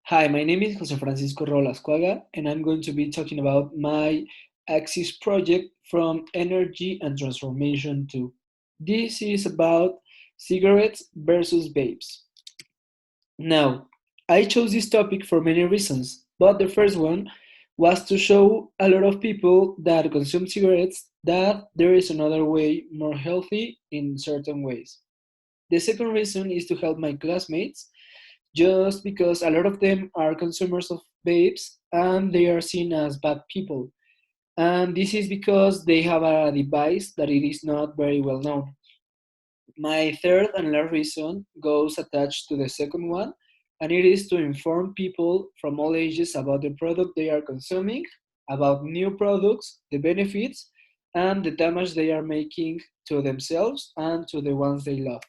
Hi, my name is Jose Francisco Rolascuaga, and I'm going to be talking about my Axis project from energy and transformation to. This is about cigarettes versus vapes. Now, I chose this topic for many reasons, but the first one was to show a lot of people that consume cigarettes that there is another way more healthy in certain ways. The second reason is to help my classmates just because a lot of them are consumers of vapes and they are seen as bad people. And this is because they have a device that it is not very well known. My third and last reason goes attached to the second one, and it is to inform people from all ages about the product they are consuming, about new products, the benefits, and the damage they are making to themselves and to the ones they love.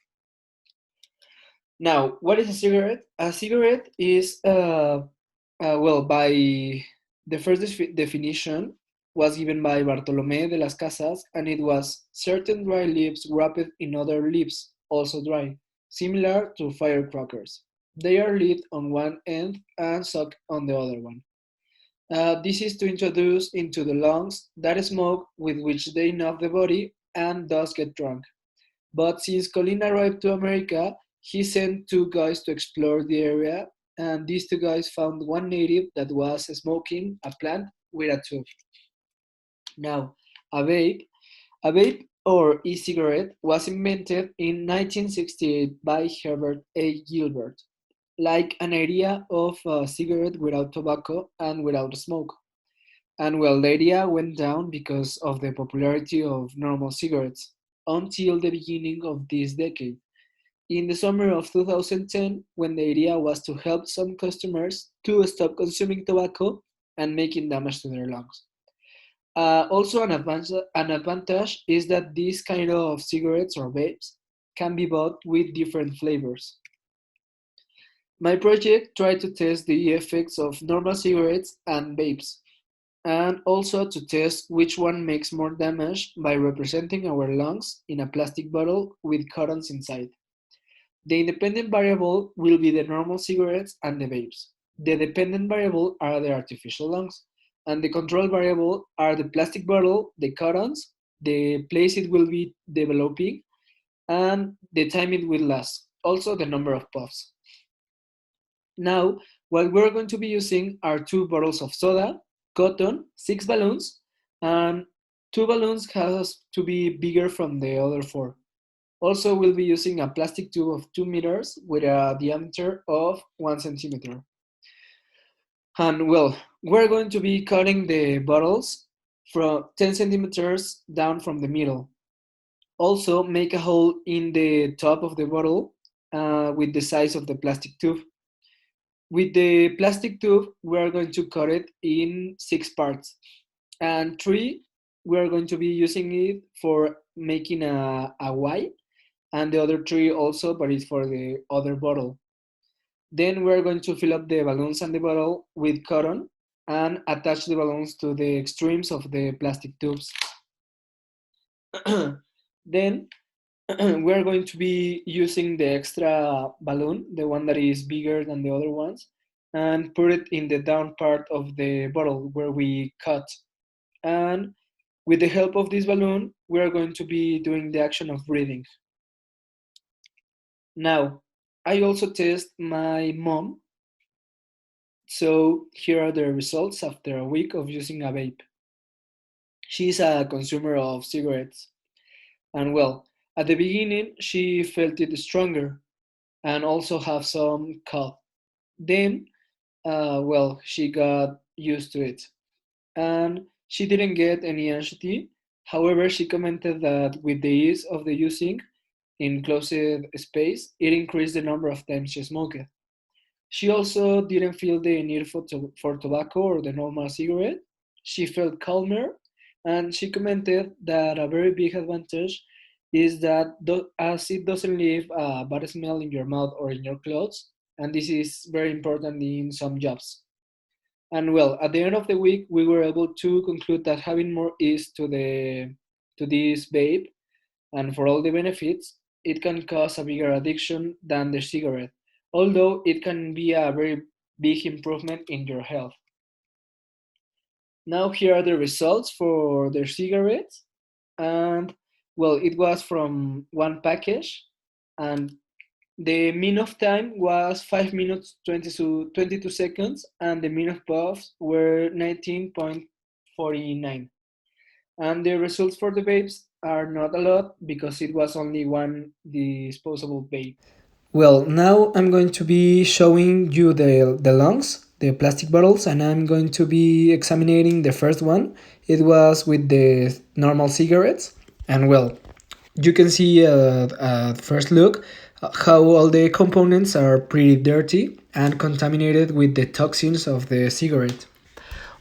Now, what is a cigarette? A cigarette is, well, by the first definition was given by Bartolomé de las Casas, and it was certain dry leaves wrapped in other leaves, also dry, similar to firecrackers. They are lit on one end and sucked on the other one. This is to introduce into the lungs that smoke with which they numb the body and thus get drunk. But since Colin arrived to America, he sent two guys to explore the area, and these two guys found one native that was smoking a plant with a tube. Now, a vape, a vape or e-cigarette was invented in 1968 by Herbert A. Gilbert, like an idea of a cigarette without tobacco and without smoke. And well, the idea went down because of the popularity of normal cigarettes until the beginning of this decade. In the summer of 2010, when the idea was to help some customers to stop consuming tobacco and making damage to their lungs. Also, an advantage is that these kind of cigarettes or vapes can be bought with different flavors. My project tried to test the effects of normal cigarettes and vapes, and also to test which one makes more damage by representing our lungs in a plastic bottle with cartons inside. The independent variable will be the normal cigarettes and the vapes. The dependent variable are the artificial lungs, and the control variable are the plastic bottle, the cartons, the place it will be developing, and the time it will last. Also, the number of puffs. Now, what we're going to be using are two bottles of soda, cotton, six balloons, and two balloons has to be bigger from the other four. Also, we'll be using a plastic tube of 2 meters with a diameter of 1 centimeter. And well, we're going to be cutting the bottles from 10 centimeters down from the middle. Also, make a hole in the top of the bottle with the size of the plastic tube. With the plastic tube, we are going to cut it in six parts. And three, we are going to be using it for making a Y, and the other three also, but it's for the other bottle. Then we're going to fill up the balloons and the bottle with cotton and attach the balloons to the extremes of the plastic tubes. Then we're going to be using the extra balloon, the one that is bigger than the other ones, and put it in the down part of the bottle where we cut. And with the help of this balloon, we are going to be doing the action of breathing. Now, I also test my mom. So here are the results after a week of using a vape. She's a consumer of cigarettes. And well, at the beginning, she felt it stronger and also have some cough. Then, well, she got used to it. And she didn't get any anxiety. However, she commented that with the ease of the using in closed space, it increased the number of times she smoked. She also didn't feel the need for tobacco or the normal cigarette. She felt calmer, and she commented that a very big advantage is that as it doesn't leave a bad smell in your mouth or in your clothes, and this is very important in some jobs. And well, at the end of the week, we were able to conclude that having more ease to this vape and for all the benefits, it can cause a bigger addiction than the cigarette. Although it can be a very big improvement in your health. Now here are the results for their cigarettes, and well, it was from one package, and the mean of time was 5 minutes 22 seconds, and the mean of puffs were 19.49. And the results for the vapes are not a lot because it was only one disposable vape. Well, now I'm going to be showing you the lungs, the plastic bottles, and I'm going to be examining the first one. It was with the normal cigarettes, and well, you can see at first look how all the components are pretty dirty and contaminated with the toxins of the cigarette.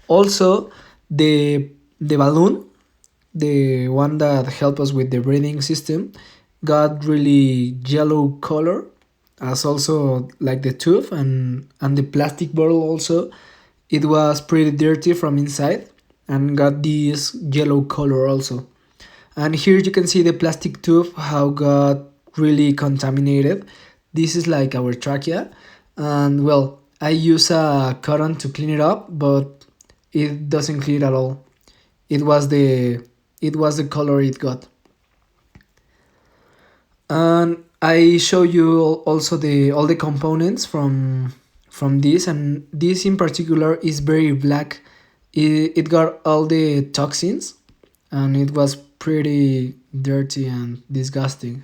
Also, the balloon, the one that help us with the breathing system, got really yellow color, as also like the tube, and the plastic bottle also, it was pretty dirty from inside and got this yellow color also. And here you can see the plastic tube how got really contaminated. This is like our trachea, and well, I use a cotton to clean it up, but it doesn't clean at all. It was the it was the color it got. And I show you also the all the components from this, and this in particular is very black. It got all the toxins, and it was pretty dirty and disgusting.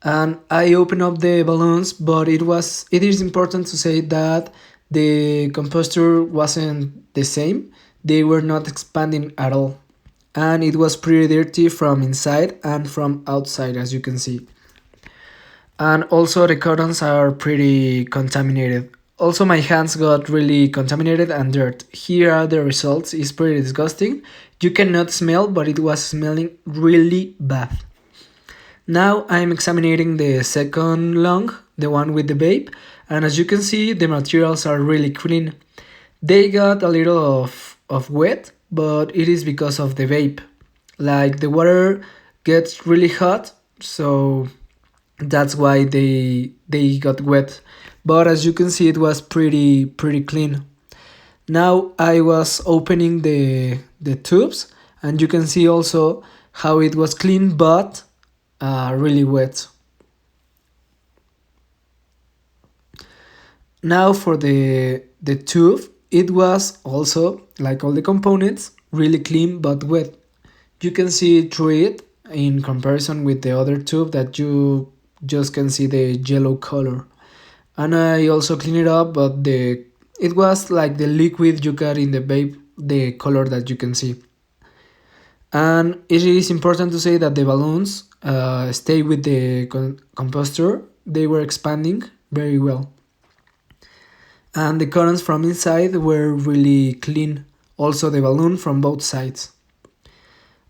And I opened up the balloons, but it is important to say that the composter wasn't the same. They were not expanding at all, and it was pretty dirty from inside and from outside, as you can see. And also the curtains are pretty contaminated. Also my hands got really contaminated and dirt. Here are the results. It's pretty disgusting. You cannot smell, but it was smelling really bad. Now I'm examining the second lung, the one with the vape, and as you can see the materials are really clean. They got a little of wet, but it is because of the vape. Like the water gets really hot, so that's why they got wet. But as you can see, it was pretty clean. Now I was opening the tubes, and you can see also how it was clean but really wet. Now for the tube, it was also like all the components really clean but wet. You can see through it in comparison with the other tube that you just can see the yellow color. And I also clean it up, but the it was like the liquid you got in the vape, the color that you can see. And it is important to say that the balloons stay with the composter. They were expanding very well, and the currents from inside were really clean. Also the balloon from both sides.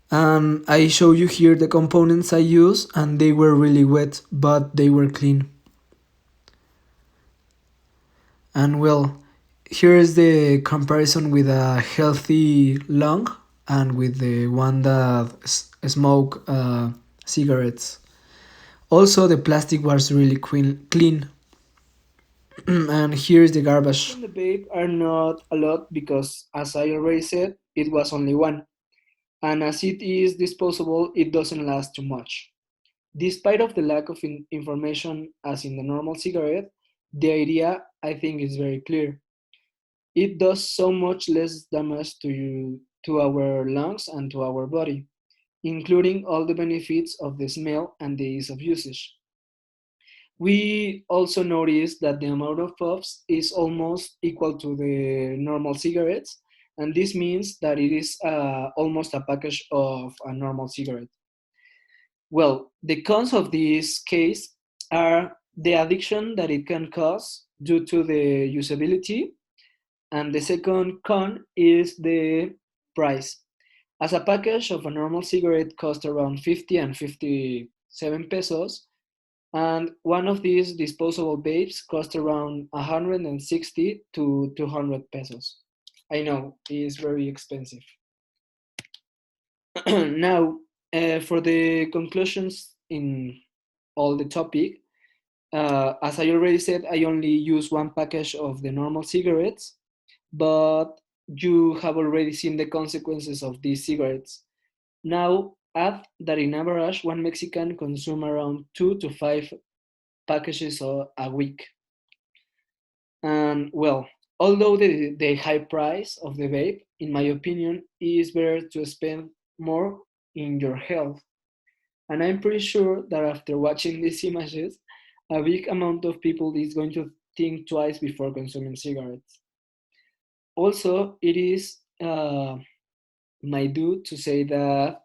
And I show you here the components I use, and they were really wet, but they were clean. And well, here is the comparison with a healthy lung and with the one that smoke cigarettes. Also, the plastic was really clean. And here's the garbage. The vape are not a lot because, as I already said, it was only one. And as it is disposable, it doesn't last too much. Despite of the lack of information as in the normal cigarette, the idea I think is very clear. It does so much less damage to our lungs and to our body, including all the benefits of the smell and the ease of usage. We also notice that the amount of puffs is almost equal to the normal cigarettes, and this means that it is almost a package of a normal cigarette. Well, the cons of this case are the addiction that it can cause due to the usability, and the second con is the price. As a package of a normal cigarette costs around 50 and 57 pesos, and one of these disposable vapes costs around 160 to 200 pesos. I know, it is very expensive. Now, for the conclusions in all the topic, As I already said, I only use one package of the normal cigarettes, but you have already seen the consequences of these cigarettes. Now, add that in average, one Mexican consumes around 2 to 5 packages a week. And well, although the high price of the vape, in my opinion, is better to spend more in your health. And I'm pretty sure that after watching these images, a big amount of people is going to think twice before consuming cigarettes. Also, it is my due to say that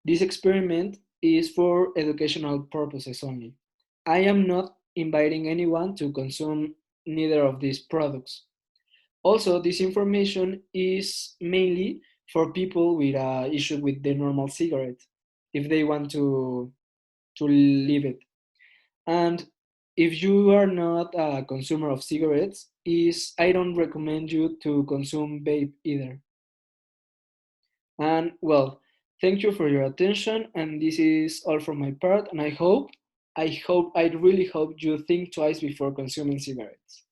this experiment is for educational purposes only. I am not inviting anyone to consume neither of these products. Also, this information is mainly for people with issue with the normal cigarette, if they want to leave it. And if you are not a consumer of cigarettes, is I don't recommend you to consume vape either. And well, thank you for your attention. And this is all from my part. And I really hope you think twice before consuming cigarettes.